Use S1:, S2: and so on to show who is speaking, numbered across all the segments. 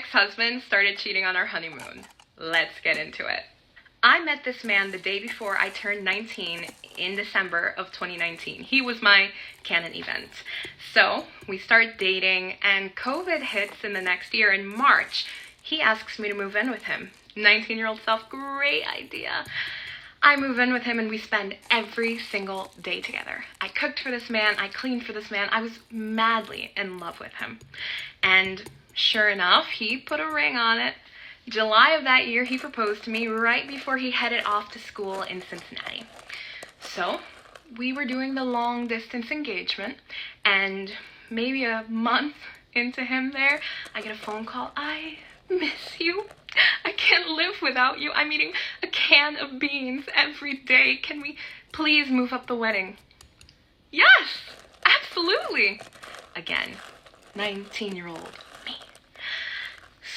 S1: ex-husband started cheating on our honeymoon. Let's get into it. I met this man the day before I turned 19 in December of 2019. He was my canon event. So we start dating and COVID hits in the next year in March. He asks me to move in with him. 19-year-old self, great idea. I move in with him and we spend every single day together. I cooked for this man, I cleaned for this man. I was madly in love with him. And sure enough, he put a ring on it. July of that year, he proposed to me right before he headed off to school in Cincinnati. So we were doing the long distance engagement, and maybe a month into him there, I get a phone call. I miss you. I can't live without you. I'm eating a can of beans every day. Can we please move up the wedding? Yes, absolutely. Again, 19-year-old me.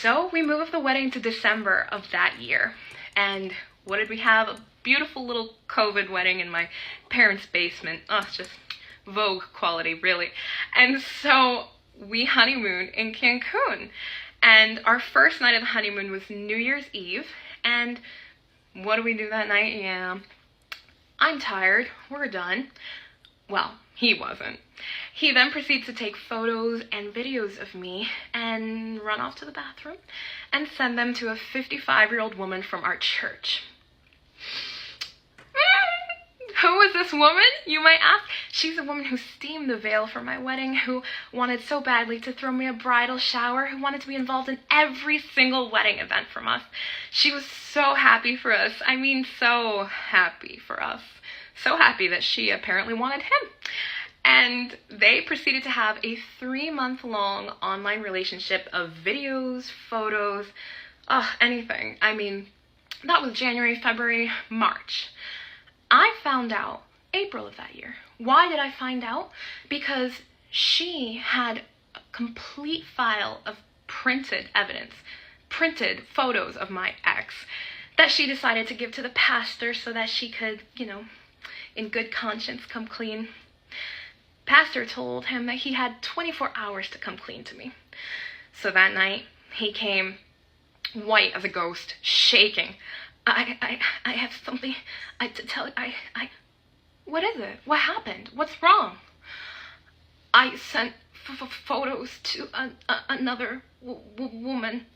S1: So we move up the wedding to December of that year. And what did we have? A beautiful little COVID wedding in my parents' basement. Oh, it's just Vogue quality, really. And so we honeymooned in Cancun. And our first night of the honeymoon was New Year's Eve. And what do we do that night? Yeah, I'm tired. We're done. Well, he wasn't. He then proceeds to take photos and videos of me and run off to the bathroom and send them to a 55-year-old woman from our church. Who was this woman, you might ask? She's a woman who steamed the veil for my wedding, who wanted so badly to throw me a bridal shower, who wanted to be involved in every single wedding event from us. She was so happy for us. I mean, so happy for us. So happy that she apparently wanted him. And they proceeded to have a 3-month-long online relationship of videos, photos, anything. I mean, that was January, February, March. I found out April of that year. Why did I find out? Because she had a complete file of printed evidence, printed photos of my ex that she decided to give to the pastor so that she could, in good conscience, come clean. Pastor told him that he had 24 hours to come clean to me. So that night, he came white as a ghost, shaking. I have something to tell you. What is it? What happened? What's wrong? I sent photos to another woman.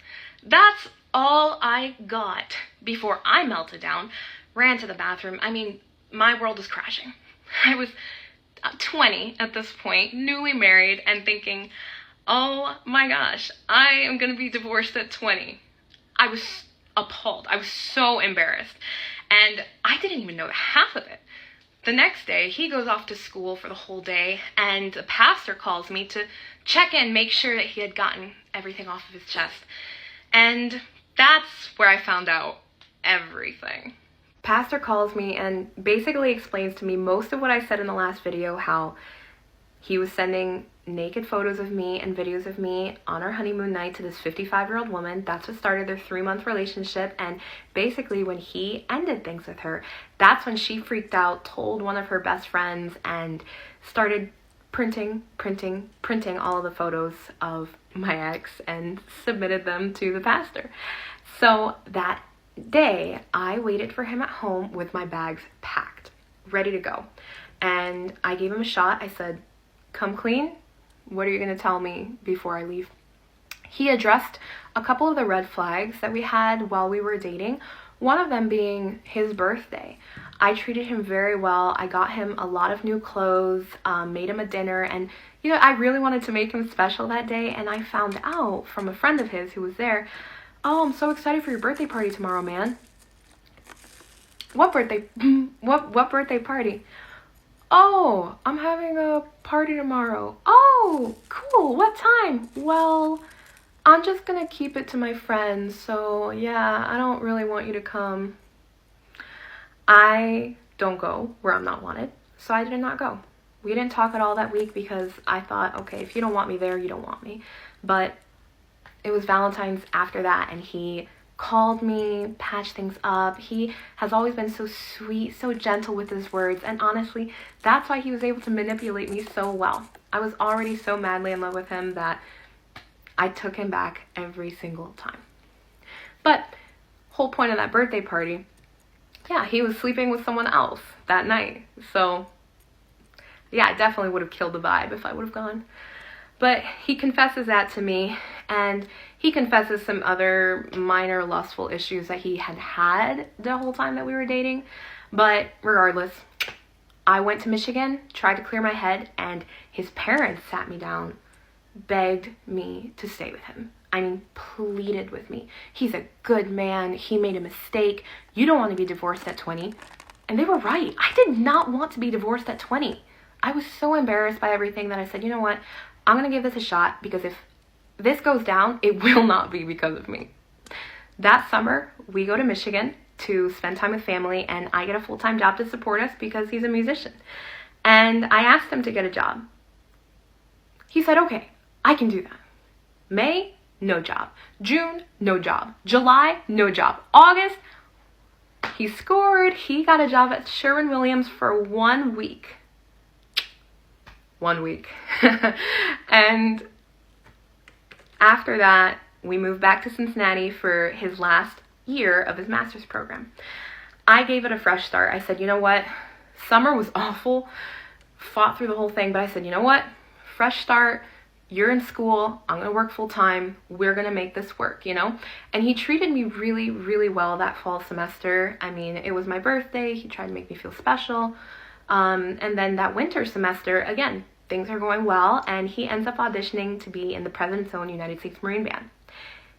S1: That's all I got before I melted down, ran to the bathroom. I mean, my world was crashing. I was 20 at this point, newly married, and thinking, oh my gosh, I am going to be divorced at 20. I was appalled. I was so embarrassed. And I didn't even know the half of it. The next day, he goes off to school for the whole day, and the pastor calls me to check in, make sure that he had gotten everything off of his chest. And that's where I found out everything. Pastor calls me and basically explains to me most of what I said in the last video, how he was sending naked photos of me and videos of me on our honeymoon night to this 55-year-old woman. That's what started their 3-month relationship. And basically when he ended things with her, that's when she freaked out, told one of her best friends, and started printing all of the photos of my ex and submitted them to the pastor. So that day, I waited for him at home with my bags packed, ready to go. And I gave him a shot. I said, come clean. What are you going to tell me before I leave? He addressed a couple of the red flags that we had while we were dating, one of them being his birthday. I treated him very well. I got him a lot of new clothes, made him a dinner, and I really wanted to make him special that day. And I found out from a friend of his who was there, oh, I'm so excited for your birthday party tomorrow, man. What birthday? What birthday party? Oh, I'm having a party tomorrow. Oh, cool. What time? Well, I'm just gonna keep it to my friends. So yeah, I don't really want you to come. I don't go where I'm not wanted. So I did not go. We didn't talk at all that week because I thought, okay, if you don't want me there, you don't want me. But it was Valentine's after that, and he called me, patched things up. He has always been so sweet, so gentle with his words, and honestly, that's why he was able to manipulate me so well. I was already so madly in love with him that I took him back every single time. But whole point of that birthday party, yeah, he was sleeping with someone else that night. So yeah, I definitely would have killed the vibe if I would have gone. But he confesses that to me, and he confesses some other minor lustful issues that he had the whole time that we were dating. But regardless, I went to Michigan, tried to clear my head, and his parents sat me down, begged me to stay with him. I mean, pleaded with me. He's a good man. He made a mistake. You don't want to be divorced at 20. And they were right. I did not want to be divorced at 20. I was so embarrassed by everything that I said, you know what? I'm going to give this a shot, because if this goes down, it will not be because of me. That summer, we go to Michigan to spend time with family, and I get a full-time job to support us because he's a musician. And I asked him to get a job. He said, okay, I can do that. May, no job. June, no job. July, no job. August, he scored. He got a job at Sherwin-Williams for 1 week. 1 week. And after that, we moved back to Cincinnati for his last year of his master's program. I gave it a fresh start. I said, you know what? Summer was awful. Fought through the whole thing, but I said, you know what? Fresh start. You're in school. I'm going to work full time. We're going to make this work, you know? And he treated me really, really well that fall semester. I mean, it was my birthday. He tried to make me feel special. And then that winter semester, again, things are going well, and he ends up auditioning to be in the President's Own United States Marine Band.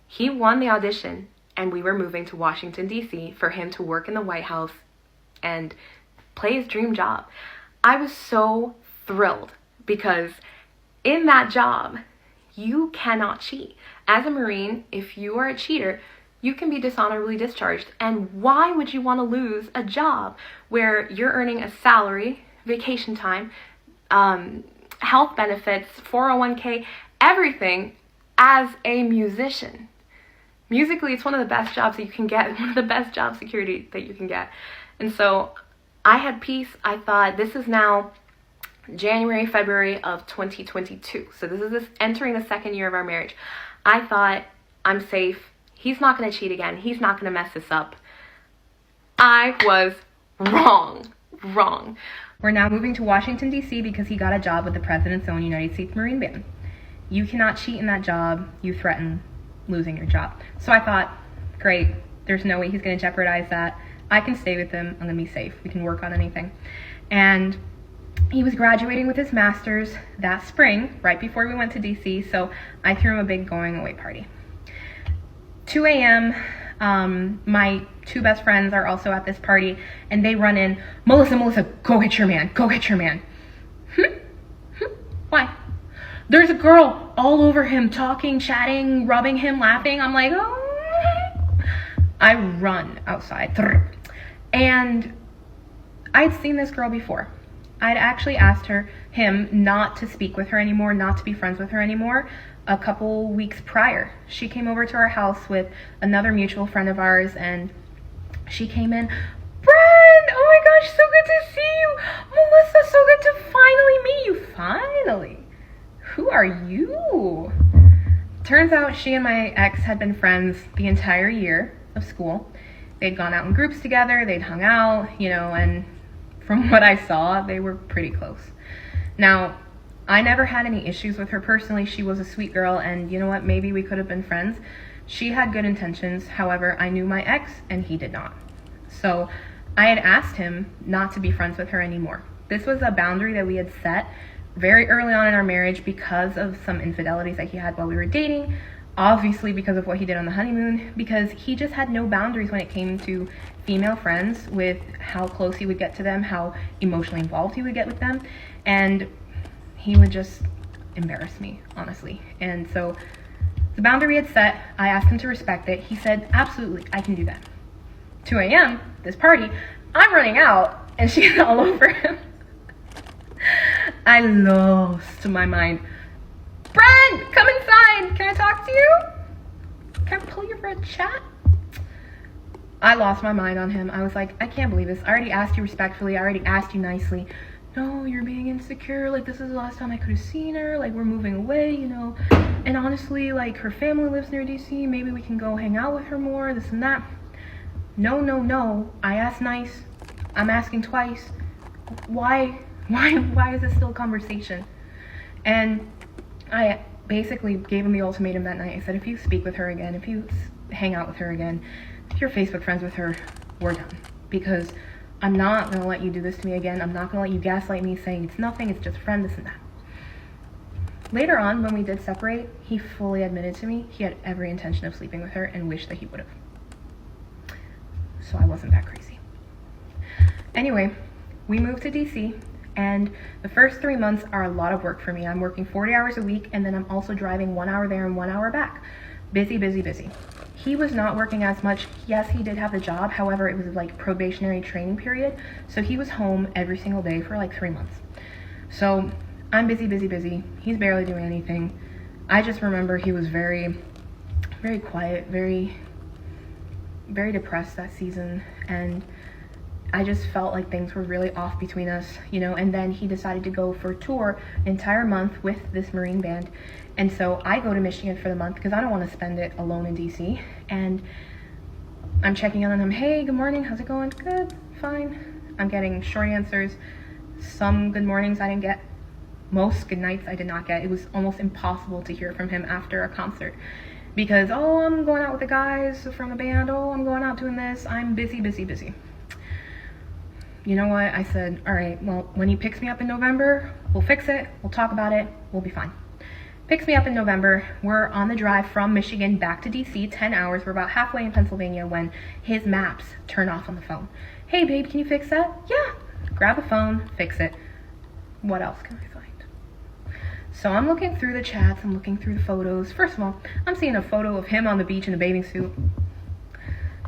S1: He won the audition, and we were moving to Washington, D.C. for him to work in the White House and play his dream job. I was so thrilled, because in that job, you cannot cheat. As a Marine, if you are a cheater, you can be dishonorably discharged. And why would you want to lose a job where you're earning a salary, vacation time, health benefits, 401k, everything as a musician? Musically, it's one of the best jobs that you can get, one of the best job security that you can get. And so I had peace. I thought, this is now January, February of 2022. So this is entering the second year of our marriage. I thought, I'm safe. He's not going to cheat again. He's not going to mess this up. I was wrong. We're now moving to Washington, D.C. because he got a job with the President's Own United States Marine Band. You cannot cheat in that job. You threaten losing your job. So I thought, great. There's no way he's going to jeopardize that. I can stay with him. I'm going to be safe. We can work on anything. And he was graduating with his master's that spring, right before we went to D.C., so I threw him a big going away party. 2 a.m., my two best friends are also at this party, and they run in, Melissa, go get your man. Why? There's a girl all over him, talking, chatting, rubbing him, laughing. I'm like, oh. I run outside. And I'd seen this girl before. I'd actually asked him not to speak with her anymore, not to be friends with her anymore, a couple weeks prior. She came over to our house with another mutual friend of ours, and she came in, Brent, oh my gosh, so good to see you. Melissa, so good to finally meet you. Finally. Who are you? Turns out she and my ex had been friends the entire year of school. They'd gone out in groups together, they'd hung out, and from what I saw, they were pretty close. Now, I never had any issues with her personally. She was a sweet girl, and you know what? Maybe we could have been friends. She had good intentions. However, I knew my ex, and he did not. So I had asked him not to be friends with her anymore. This was a boundary that we had set very early on in our marriage because of some infidelities that he had while we were dating. Obviously because of what he did on the honeymoon, because he just had no boundaries when it came to female friends, with how close he would get to them, how emotionally involved he would get with them, and he would just embarrass me, honestly. And so the boundary we had set, I asked him to respect it. He said, absolutely, I can do that. 2 a.m., this party, I'm running out, and she's all over him. I lost my mind. Brent, come inside. Can I talk to you? Can I pull you for a chat? I lost my mind on him. I was like, I can't believe this. I already asked you respectfully. I already asked you nicely. no, you're being insecure, like this is the last time I could have seen her, like we're moving away, you know, and honestly, like her family lives near DC, maybe we can go hang out with her more, this and that. No, no, no, I asked nice, I'm asking twice. Why is this still a conversation? And I basically gave him the ultimatum that night. I said, if you speak with her again, if you hang out with her again, if you're Facebook friends with her, we're done. Because I'm not gonna let you do this to me again. I'm not gonna let you gaslight me saying it's nothing, it's just a friend, this and that. Later on, when we did separate, he fully admitted to me he had every intention of sleeping with her and wished that he would have. So I wasn't that crazy. Anyway, we moved to DC, and the first 3 months are a lot of work for me. I'm working 40 hours a week, and then I'm also driving 1 hour there and 1 hour back. Busy, busy, busy. He was not working as much. Yes, he did have a job. However, it was like probationary training period. So he was home every single day for like 3 months. So I'm busy, busy, busy. He's barely doing anything. I just remember he was very, very quiet, very, very depressed that season. And I just felt like things were really off between us, you know, and then he decided to go for a tour an entire month with this Marine band. And so I go to Michigan for the month because I don't want to spend it alone in DC. And I'm checking in on him. Hey, good morning. How's it going? Good, fine. I'm getting short answers. Some good mornings I didn't get. Most good nights I did not get. It was almost impossible to hear from him after a concert. Because, oh, I'm going out with the guys from the band. Oh, I'm going out doing this. I'm busy, busy, busy. You know what? I said, all right, well, when he picks me up in November, we'll fix it. We'll talk about it. We'll be fine. Picks me up in November. We're on the drive from Michigan back to DC, 10 hours. We're about halfway in Pennsylvania when his maps turn off on the phone. Hey, babe, can you fix that? Yeah. Grab the phone, fix it. What else can I find? So I'm looking through the chats. I'm looking through the photos. First of all, I'm seeing a photo of him on the beach in a bathing suit.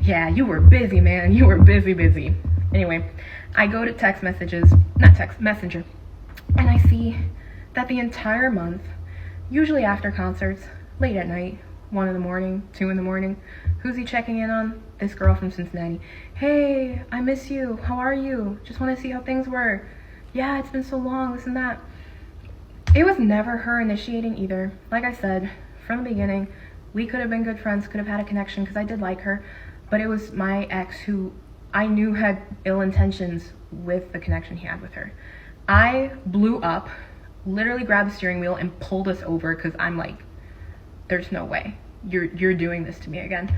S1: Yeah, you were busy, man. You were busy, busy. Anyway, I go to Messenger, and I see that the entire month, usually after concerts, late at night, 1 in the morning, 2 in the morning, who's he checking in on? This girl from Cincinnati. Hey, I miss you. How are you? Just want to see how things were. Yeah, it's been so long, this and that. It was never her initiating either. Like I said, from the beginning, we could have been good friends, could have had a connection because I did like her, but it was my ex who I knew had ill intentions with the connection he had with her. I blew up, literally grabbed the steering wheel and pulled us over because I'm like, there's no way you're doing this to me again.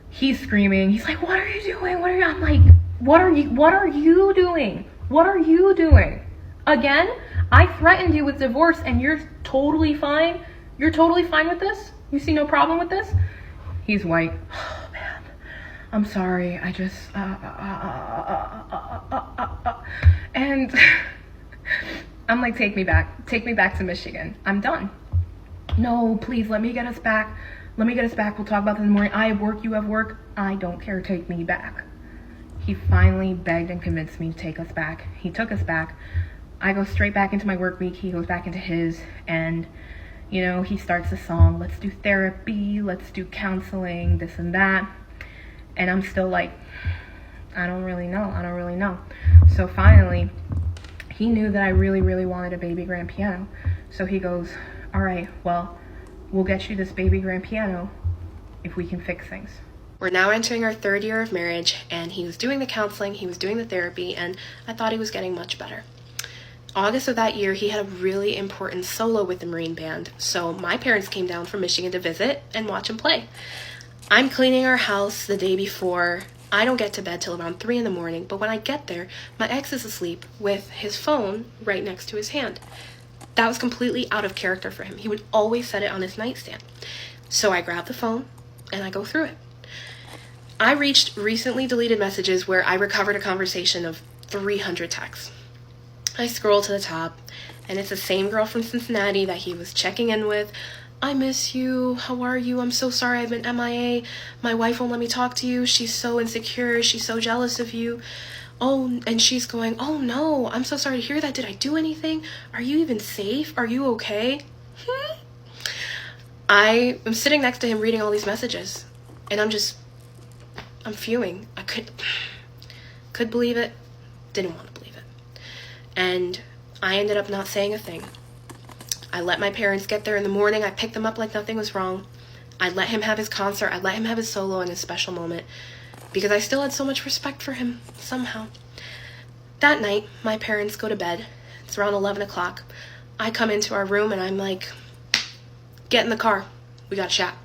S1: He's screaming. He's like, what are you doing? What are you? I'm like, what are you doing? What are you doing? Again, I threatened you with divorce and you're totally fine. You're totally fine with this? You see no problem with this? He's white. I'm sorry, I just, and I'm like, take me back to Michigan. I'm done. No, please, let me get us back. We'll talk about this in the morning. I have work, you have work. I don't care, take me back. He finally begged and convinced me to take us back. He took us back. I go straight back into my work week. He goes back into his, and, you know, he starts the song, let's do therapy, let's do counseling, this and that. And I'm still like, I don't really know. So finally, he knew that I really, really wanted a baby grand piano. So he goes, all right, well, we'll get you this baby grand piano if we can fix things. We're now entering our 3rd year of marriage, and he was doing the counseling, he was doing the therapy, and I thought he was getting much better. August of that year, he had a really important solo with the Marine band. So my parents came down from Michigan to visit and watch him play. I'm cleaning our house the day before. I don't get to bed till around 3 in the morning, but when I get there, my ex is asleep with his phone right next to his hand. That was completely out of character for him. He would always set it on his nightstand. So I grab the phone and I go through it. I reached recently deleted messages where I recovered a conversation of 300 texts. I scroll to the top, and it's the same girl from Cincinnati that he was checking in with. I miss you. How are you? I'm so sorry I've been MIA. My wife won't let me talk to you. She's so insecure. She's so jealous of you. Oh, and she's going, oh no, I'm so sorry to hear that. Did I do anything? Are you even safe? Are you okay? I am sitting next to him reading all these messages, and I'm fuming. I could believe it, didn't want to believe it.
S2: And I ended up not saying a thing. I let my parents get there in the morning. I picked them up like nothing was wrong. I let him have his concert. I let him have his solo and his special moment because I still had so much respect for him somehow. That night, my parents go to bed. It's around 11 o'clock. I come into our room and I'm like, get in the car. We got to chat.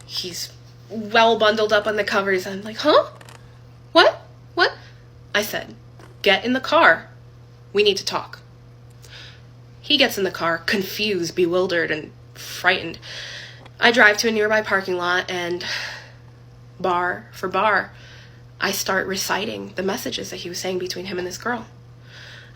S2: He's well bundled up on the covers. I'm like, huh? What? I said, get in the car. We need to talk. He gets in the car, confused, bewildered, and frightened. I drive to a nearby parking lot and bar for bar, I start reciting the messages that he was saying between him and this girl.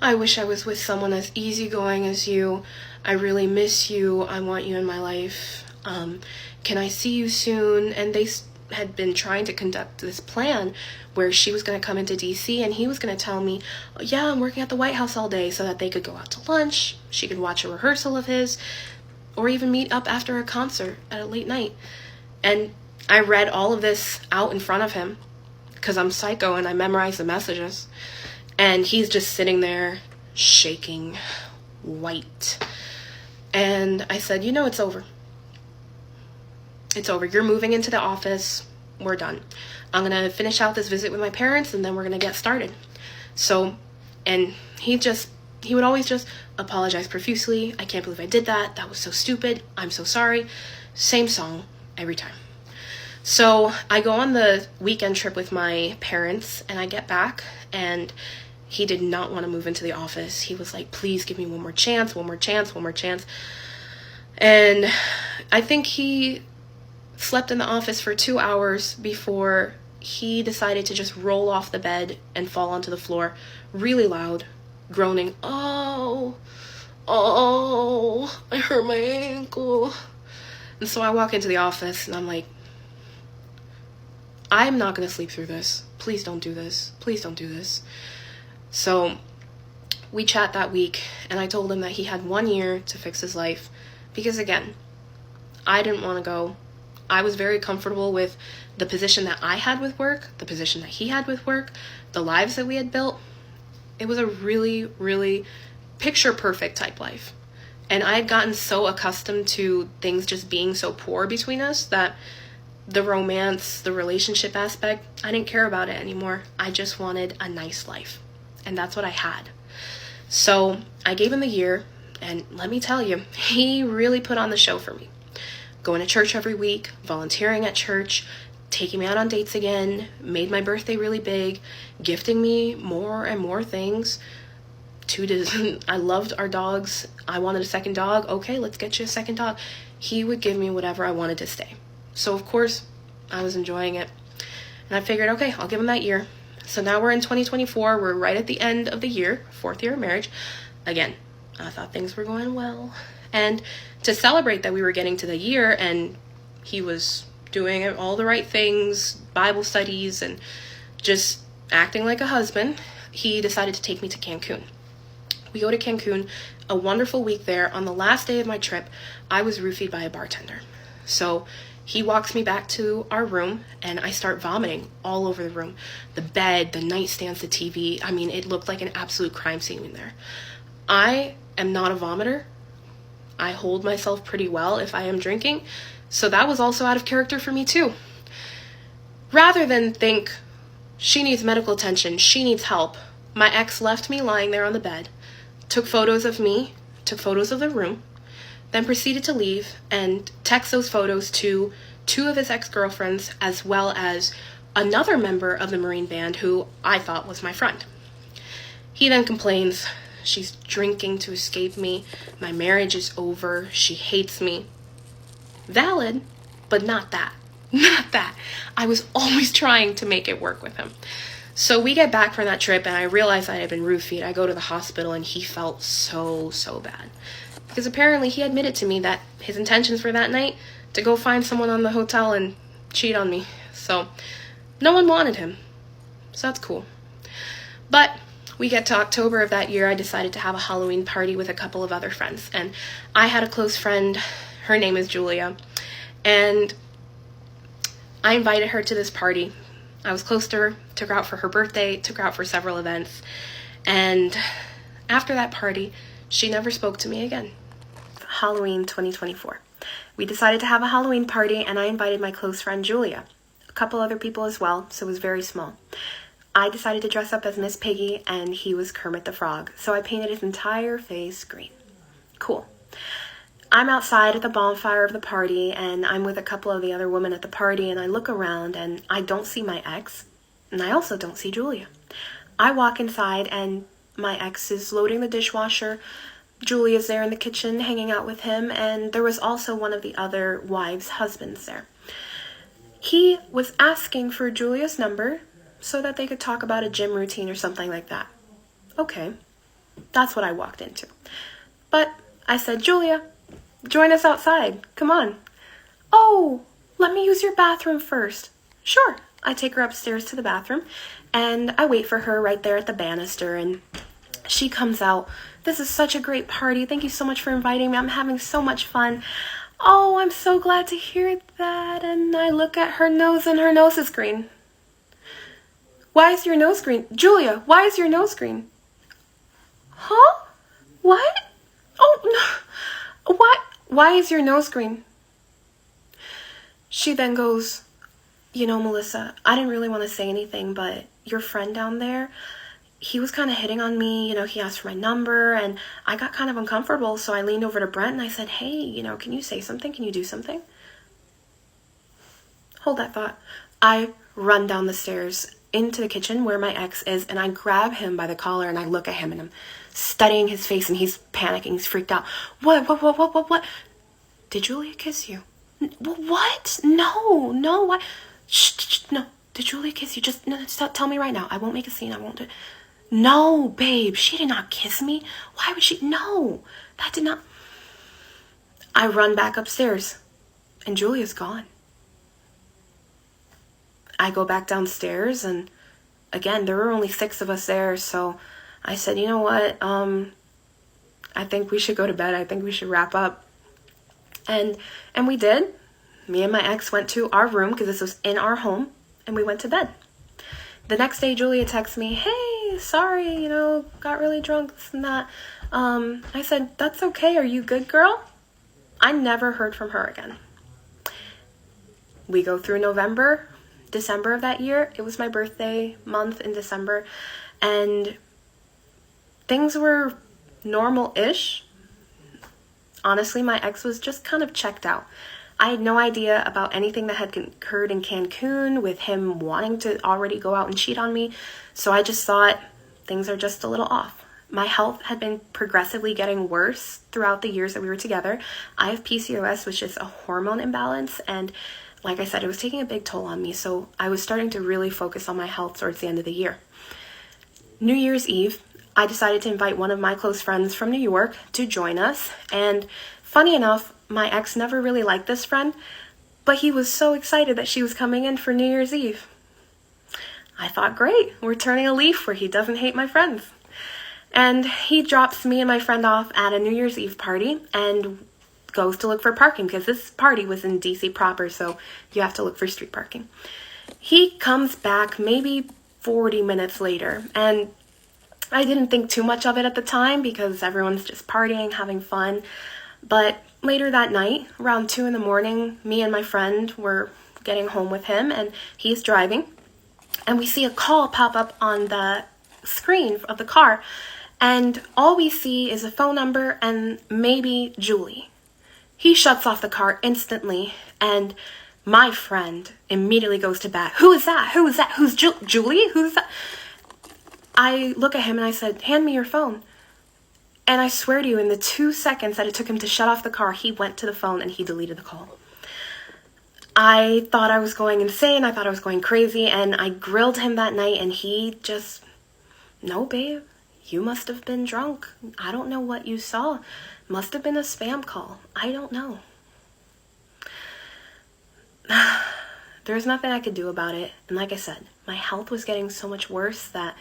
S2: I wish I was with someone as easygoing as you. I really miss you. I want you in my life. Can I see you soon? And they had been trying to conduct this plan where she was going to come into DC and he was going to tell me, yeah, I'm working at the White House all day, so that they could go out to lunch. She could watch a rehearsal of his, or even meet up after a concert at a late night. And I read all of this out in front of him because I'm psycho and I memorized the messages. And he's just sitting there shaking, white. And I said, it's over. It's over. You're moving into the office. We're done. I'm going to finish out this visit with my parents and then we're going to get started. So, and he would always just apologize profusely. I can't believe I did that. That was so stupid. I'm so sorry. Same song every time. So I go on the weekend trip with my parents and I get back and he did not want to move into the office. He was like, please give me one more chance. And I think he slept in the office for 2 hours before he decided to just roll off the bed and fall onto the floor really loud, groaning, oh, I hurt my ankle. And so I walk into the office and I'm like, I'm not going to sleep through this. Please don't do this. Please don't do this. So we chat that week and I told him that he had 1 year to fix his life because, again, I didn't want to go. I was very comfortable with the position that I had with work, the position that he had with work, the lives that we had built. It was a really, really picture perfect type life. And I had gotten so accustomed to things just being so poor between us that the romance, the relationship aspect, I didn't care about it anymore. I just wanted a nice life. And that's what I had. So I gave him the year, and let me tell you, he really put on the show for me. Going to church every week, volunteering at church, taking me out on dates again, made my birthday really big, gifting me more and more things. I loved our dogs. I wanted a second dog. Okay, let's get you a second dog. He would give me whatever I wanted to stay. So, of course, I was enjoying it. And I figured, okay, I'll give him that year. So now we're in 2024. We're right at the end of the year, 4th year of marriage. Again, I thought things were going well. And to celebrate that we were getting to the year and he was doing all the right things, Bible studies, and just acting like a husband, he decided to take me to Cancun. We go to Cancun, a wonderful week there. On the last day of my trip, I was roofied by a bartender. So he walks me back to our room and I start vomiting all over the room. The bed, the nightstands, the TV. I mean, it looked like an absolute crime scene in there. I am not a vomiter. I hold myself pretty well if I am drinking. So that was also out of character for me too. Rather than think, she needs medical attention, she needs help, my ex left me lying there on the bed, took photos of me, took photos of the room, then proceeded to leave and text those photos to 2 of his ex-girlfriends as well as another member of the Marine band who I thought was my friend. He then complains, she's drinking to escape me, my marriage is over, she hates me. Valid, but not that. Not that. I was always trying to make it work with him. So we get back from that trip and I realized I had been roofied. I go to the hospital and he felt so bad. Because apparently he admitted to me that his intentions for that night to go find someone on the hotel and cheat on me. So no one wanted him. So that's cool. But we get to October of that year, I decided to have a Halloween party with a couple of other friends. And I had a close friend, her name is Julia. And I invited her to this party. I was close to her, took her out for her birthday, took her out for several events. And After that party, she never spoke to me again. Halloween 2024. We decided to have a Halloween party, and I invited my close friend Julia. A couple other people as well, so it was very small. I decided to dress up as Miss Piggy, and he was Kermit the Frog, so I painted his entire face green. Cool. I'm outside at the bonfire of the party, and I'm with a couple of the other women at the party, and I look around, and I don't see my ex, and I also don't see Julia. I walk inside, and my ex is loading the dishwasher. Julia's there in the kitchen hanging out with him, and there was also one of the other wives' husbands there. He was asking for Julia's number so that they could talk about a gym routine or something like that. Okay, that's what I walked into. But I said, Julia, join us outside. Come on. Oh, let me use your bathroom first. Sure. I take her upstairs to the bathroom, and I wait for her right there at the banister, and she comes out. This is such a great party. Thank you so much for inviting me. I'm having so much fun. Oh, I'm so glad to hear that. And I look at her nose, and her nose is green. Why is your nose green? Julia, why is your nose green? Huh? What? Oh, no. What? Why is your nose green? She then goes, you know, Melissa, I didn't really want to say anything, but your friend down there, he was kind of hitting on me. You know, he asked for my number, and I got kind of uncomfortable, so I leaned over to Brent and I said, hey, you know, can you say something? Can you do something? Hold that thought. I run down the stairs into the kitchen where my ex is, and I grab him by the collar, and I look at him, and I'm studying his face, and he's panicking. He's freaked out. What? Did Julia kiss you? What? No, what? Shh, no. Did Julia kiss you? Just no, tell me right now. I won't make a scene. I won't do it. No, babe, she did not kiss me. Why would she? No, that did not. I run back upstairs, and Julia's gone. I go back downstairs, and again, there were only 6 of us there, so I said, you know what, I think we should go to bed. I think we should wrap up. And we did. Me and my ex went to our room, because this was in our home, and we went to bed. The next day, Julia texts me, hey, sorry, you know, got really drunk, this and that. I said, that's okay. Are you good, girl? I never heard from her again. We go through November, December of that year. It was my birthday month in December, and things were normal-ish. Honestly, my ex was just kind of checked out. I had no idea about anything that had occurred in Cancun with him wanting to already go out and cheat on me, so I just thought things are just a little off. My health had been progressively getting worse throughout the years that we were together. I have PCOS, which is a hormone imbalance, and like I said, it was taking a big toll on me, so I was starting to really focus on my health towards the end of the year. New Year's Eve, I decided to invite one of my close friends from New York to join us, and funny enough, my ex never really liked this friend, but he was so excited that she was coming in for New Year's Eve. I thought, great, we're turning a leaf where he doesn't hate my friends. And he drops me and my friend off at a New Year's Eve party and goes to look for parking, because this party was in DC proper, so you have to look for street parking. He comes back maybe 40 minutes later, and I didn't think too much of it at the time because everyone's just partying, having fun. But later that night, around 2 in the morning, me and my friend were getting home with him, and he's driving, and we see a call pop up on the screen of the car, and all we see is a phone number and maybe Julie. He shuts off the car instantly, and my friend immediately goes to bat. Who is that? Who is that? Who's Julie? Who's that? I look at him and I said, hand me your phone. And I swear to you, in the 2 seconds that it took him to shut off the car, he went to the phone and he deleted the call. I thought I was going insane. I thought I was going crazy. And I grilled him that night, and he just, no, babe, you must have been drunk. I don't know what you saw. Must have been a spam call. I don't know. There's nothing I could do about it. And like I said, my health was getting so much worse that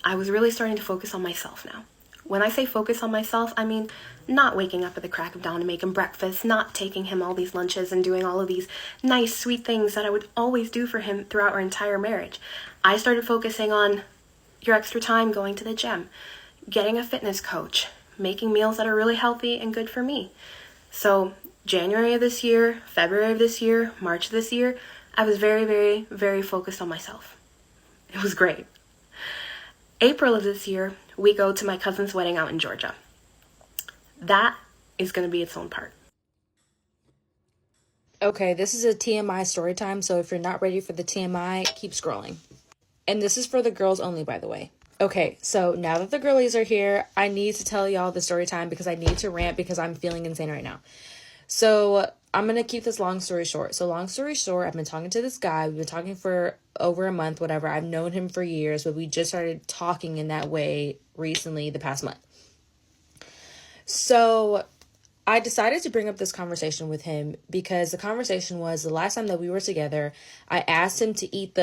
S2: I was really starting to focus on myself now. When I say focus on myself, I mean not waking up at the crack of dawn to make him breakfast, not taking him all these lunches and doing all of these nice, sweet things that I would always do for him throughout our entire marriage. I started focusing on your extra time going to the gym, getting a fitness coach, making meals that are really healthy and good for me. So January of this year, February of this year, March of this year, I was very, very, very focused on myself. It was great. April of this year, we go to my cousin's wedding out in Georgia. That is going to be its own part.
S3: Okay, this is a TMI story time, so if you're not ready for the TMI, keep scrolling. And this is for the girls only, by the way. Okay, so now that the girlies are here, I need to tell y'all the story time because I need to rant because I'm feeling insane right now. So I'm going to keep this long story short. So long story short, I've been talking to this guy. We've been talking for over a month, whatever. I've known him for years, but we just started talking in that way recently, the past month. So I decided to bring up this conversation with him because the conversation was the last time that we were together, I asked him to eat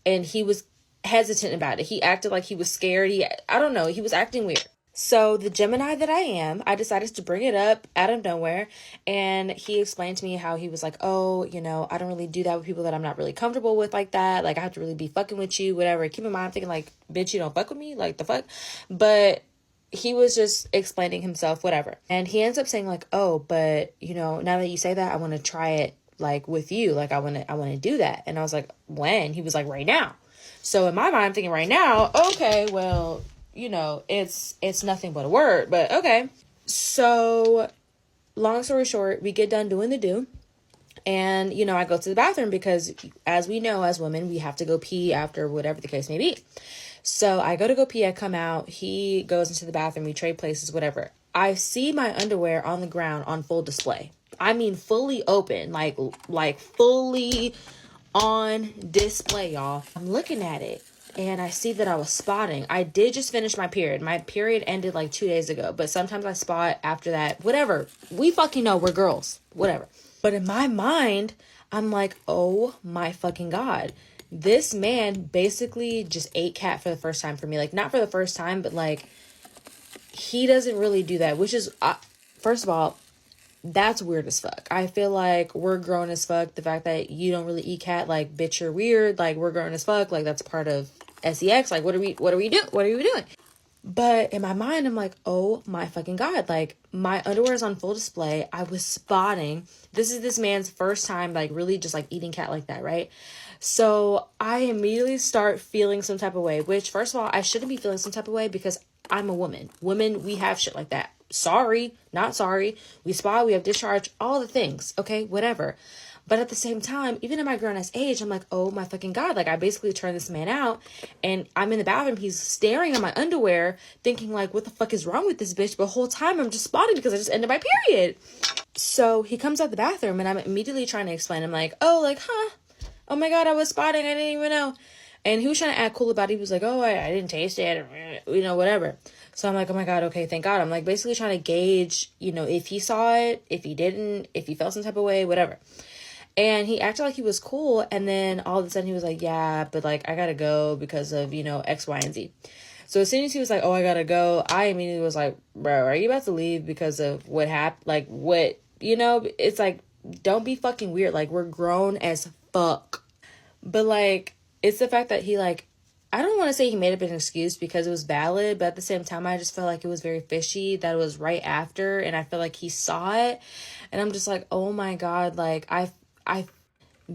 S3: and he was hesitant about it. He acted like he was scared. I don't know. He was acting weird. So the Gemini that I am, I decided to bring it up out of nowhere. And he explained to me how he was like, oh, I don't really do that with people that I'm not really comfortable with like that. Like I have to really be fucking with you, whatever. Keep in mind, I'm thinking like, bitch, you don't fuck with me? Like the fuck? But he was just explaining himself, whatever. And he ends up saying like, oh, but now that you say that, I want to try it like with you. Like I want to do that. And I was like, when? He was like, right now. So in my mind, I'm thinking right now, okay, well, it's nothing but a word, but okay. So long story short, we get done doing the do. And, I go to the bathroom because as we know, as women, we have to go pee after whatever the case may be. So I go pee, I come out, he goes into the bathroom, we trade places, whatever. I see my underwear on the ground on full display. I mean, fully open, like fully on display, y'all. I'm looking at it and I see that I was spotting. I did just finish my period. My period ended like 2 days ago, but sometimes I spot after that, whatever. We fucking know, we're girls, whatever. But in my mind, I'm like, oh my fucking God. This man basically just ate cat for the first time for me. Like, not for the first time, but like, he doesn't really do that, which is, first of all, that's weird as fuck. I feel like we're grown as fuck. The fact that you don't really eat cat, like, bitch, you're weird. Like, we're grown as fuck. Like, that's part of sex. Like, what are we doing? But in my mind, I'm like, oh my fucking God. Like, my underwear is on full display. I was spotting. This is this man's first time, like, really just, like, eating cat like that, right? So I immediately start feeling some type of way, which, first of all, I shouldn't be feeling some type of way because I'm a woman. Women, we have shit like that. Sorry, not sorry. We spot, we have discharge, all the things, okay, whatever. But at the same time, even in my grown-ass age, I'm like, oh my fucking God. Like, I basically turned this man out and I'm in the bathroom. He's staring at my underwear thinking like, what the fuck is wrong with this bitch? But the whole time I'm just spotting because I just ended my period. So he comes out the bathroom and I'm immediately trying to explain. I'm like, oh, like, oh my God, I was spotting. I didn't even know. And he was trying to act cool about it. He was like, oh, I didn't taste it, whatever. So I'm like, oh my God, okay, thank God. I'm like basically trying to gauge, if he saw it, if he didn't, if he felt some type of way, whatever. And he acted like he was cool. And then all of a sudden he was like, yeah, but like, I gotta go because of, X, Y, and Z. So as soon as he was like, oh, I gotta go, I immediately was like, bro, are you about to leave because of what happened? Like, what, it's like, don't be fucking weird. Like, we're grown as fuck. But like, it's the fact that he like, I don't want to say he made up an excuse because it was valid, but at the same time, I just felt like it was very fishy that it was right after. And I feel like he saw it. And I'm just like, oh my God, like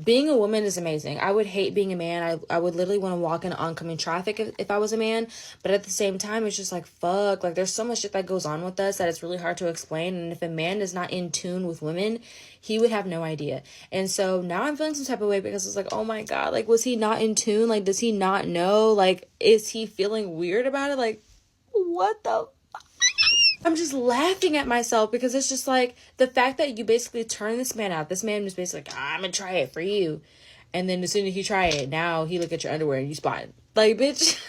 S3: being a woman is amazing. I would hate being a man. I would literally want to walk in oncoming traffic if I was a man. But at the same time, it's just like, fuck. Like, there's so much shit that goes on with us that it's really hard to explain. And if a man is not in tune with women, he would have no idea. And so now I'm feeling some type of way because it's like, oh my God, like, was he not in tune? Like, does he not know? Like, is he feeling weird about it? Like, what the I'm just laughing at myself because it's just like the fact that you basically turn this man out. This man was basically like, I'm going to try it for you. And then as soon as you try it, now he look at your underwear and you spot it. Like, bitch.